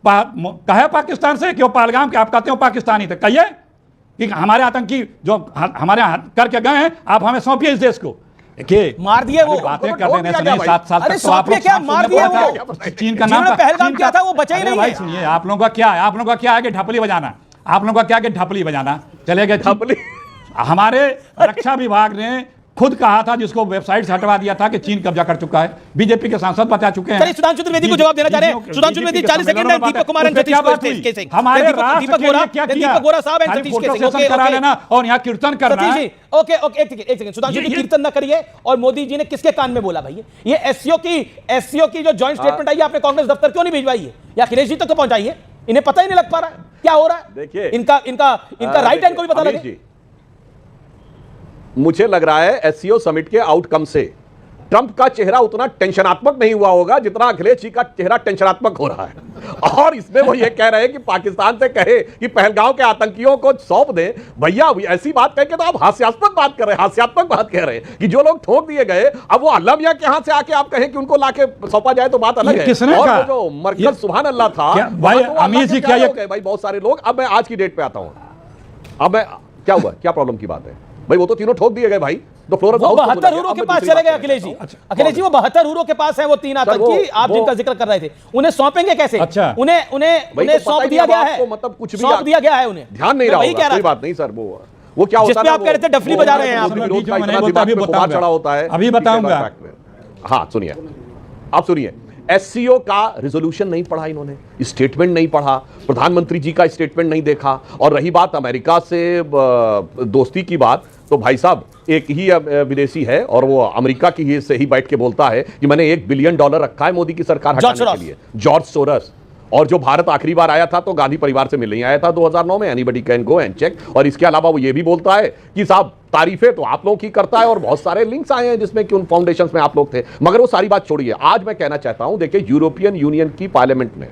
कहे पाकिस्तान से कि वो पहलगाम के आप कहते हो पाकिस्तानी थे, कहिए कि हमारे आतंकी जो हमारे यहाँ करके गए हैं, आप हमें सौंपिए इस देश को। देखिए मार दिए वो, बातें करने नहीं, 7 साल अरे तक तो आप लोग क्या मार दिए वो, चीन का नाम पहलगाम क्या था वो बचा ही नहीं भाई है। सुनिए, आप लोगों का क्या है, आप लोगों का क्या है कि ढपली बजाना, आप लोगों का क्या कि ढपली बजाना चले गए। ढपली हमारे रक्षा विभाग ने खुद कहा था, जिसको वेबसाइट से हटवा दिया था, कि चीन कब्जा कर चुका है। बीजेपी के सांसद बता चुके हैं। सुधांशु त्रिवेदी को जवाब देना चाह रहे हैं। सुधांशु त्रिवेदी 40 सेकंड है। दीपक कुमार हमारे राष्ट्र के लिए क्या किया? दीपक गोरा साहब फोटो सेशन करा लेना और यहाँ कीर्तन करना है। ओके एक सेकंड, सुधांशु जी कीर्तन ना करिए। और मोदी जी ने किसके कान में बोला भाई? ये एससीओ की जो जॉइंट स्टेटमेंट आई है, आपने कांग्रेस दफ्तर क्यों नहीं भिजवाई है, या अखिलेश जी तक तो पहुंचाई है? इन्हें पता ही नहीं लग पा रहा क्या हो रहा है। देखिए इनका राइट हैंड को भी पता लगे। मुझे लग रहा है एससीओ समिट के आउटकम से ट्रंप का चेहरा उतना टेंशनात्मक नहीं हुआ होगा जितना अखिलेश जी का चेहरा टेंशनात्मक हो रहा है। और इसमें वो ये कह रहे हैं कि पाकिस्तान से कहे कि पहलगाम के आतंकियों को सौंप दे। भैया ऐसी बात कह के तो आप हास्यास्पद बात कर रहे हैं, हास्यात्मक बात कह रहे हैं कि जो लोग ठोक दिए गए, अब वो अल्लाह मियां के हाथ से आके आप कहें कि उनको लाके सौंपा जाए तो बात अलग है। और वो जो मरकज सुभान अल्लाह था भाई, अमीर जी क्या भाई, बहुत सारे लोग। अब मैं आज की डेट पे आता हूं। अब मैं क्या हुआ, क्या प्रॉब्लम की बात है भाई? वो तो तीनों ठोक दिए गए भाई। तो फ्लोरेंस 72 हुरों के पास चले गए अखिलेश जी। अखिलेश जी वो 72 हुरों के पास है, वो 3 आतंकी आप जिनका जिक्र कर रहे थे। उन्हें सौंपेंगे कैसे? अच्छा, उन्हें सौंप दिया गया है, मतलब कुछ भी सौंप दिया गया है उन्हें। ध्यान नहीं रहा होगा, कोई बात नहीं सर। वो क्या होता है, आप कह रहे थे डफली बजा रहे हैं आप। चढ़ा होता है, अभी बताऊंगा। हाँ सुनिए, आप सुनिए। एससीओ का रिजोल्यूशन नहीं पढ़ा इन्होंने, स्टेटमेंट नहीं पढ़ा, प्रधानमंत्री जी का स्टेटमेंट नहीं देखा। और रही बात अमेरिका से दोस्ती की बात, तो भाई साहब एक ही विदेशी है और वो अमेरिका की ही से ही बैठ के बोलता है कि मैंने $1 बिलियन रखा है मोदी की सरकार हटाने के लिए, जॉर्ज सोरस। और जो भारत आखिरी बार आया था तो गांधी परिवार से मिलने आया था 2009 में। Anybody can go and check. और इसके अलावा वो ये भी बोलता है कि साहब तारीफें तो आप लोगों की करता है, और बहुत सारे लिंक्स आए हैं जिसमें कि उन फाउंडेशंस में आप लोग थे। मगर वो सारी बात छोड़िए, आज मैं कहना चाहता हूं, देखिए यूरोपियन यूनियन की पार्लियामेंट में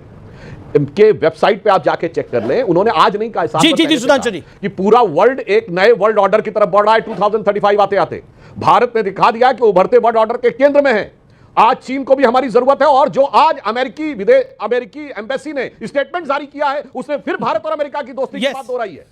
के वेबसाइट पे आप जाके चेक कर लें, उन्होंने आज नहीं कहा, सुधांशु जी, कि पूरा वर्ल्ड एक नए वर्ल्ड ऑर्डर की तरफ बढ़ रहा है 2035 आते आते। भारत ने दिखा दिया कि उभरते वर्ल्ड ऑर्डर के केंद्र में है। आज चीन को भी हमारी जरूरत है। और जो आज अमेरिकी एम्बेसी ने स्टेटमेंट जारी किया है, उसने फिर भारत और अमेरिका की दोस्ती की बात दोहराई है।